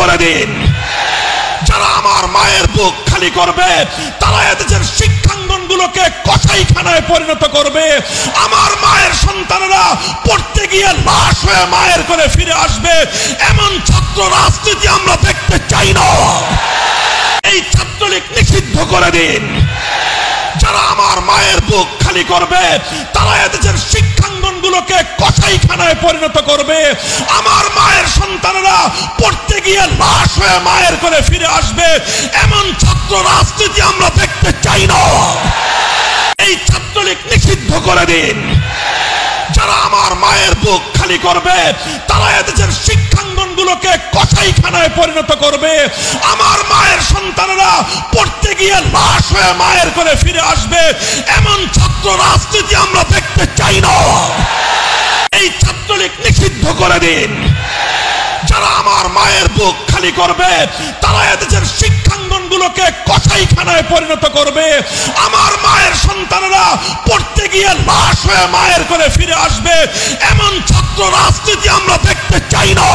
করে দিন। যারা আমার মায়ের বুক খালি করবে তারা এদেশের শিক্ষাঙ্গনগুলোকে কসাইখানায় পরিণত করবে। আমার মায়ের সন্তানেরা পড়তে গিয়ে লাশ হয়ে মায়ের করে ফিরে আসবে, এমন ছাত্র রাজনীতি আমরা দেখতে চাই না। এই ছাত্রলীগ নিষিদ্ধ করে দিন। যারা আমার মায়ের বুক খালি করবে তারা এদেশের শিক্ষাঙ্গনগুলোকে কসাইখানায় পরিণত করবে। আমার মায়ের সন্তানেরা পড়তে গিয়ে লাশ হয়ে মায়ের করে ফিরে আসবে, এমন ছাত্র রাজনীতি আমরা দেখতে চাই না। এই ছাত্রলীগ নিষিদ্ধ করে দিন। যারা আমার মায়ের বুক খালি করবে তারা এদেশের শিক্ষাঙ্গনগুলোকে কসাইখানায় পরিণত করবে। আমার মায়ের সন্তানেরা পড়তে গিয়ে লাশ হয়ে মায়ের করে ফিরে আসবে, এমন ছাত্র রাজনীতি আমরা দেখতে চাই না। এই ছাত্রলীগ নিষিদ্ধ করে দিন। যারা আমার মায়ের বুক খালি করবে তারা এদেশের শিক্ষাঙ্গনগুলোকে কসাইখানায় পরিণত করবে। আমার মায়ের সন্তানেরা পড়তে গিয়ে লাশ হয়ে মায়ের করে ফিরে আসবে, এমন ছাত্র রাজনীতি আমরা দেখতে চাই না।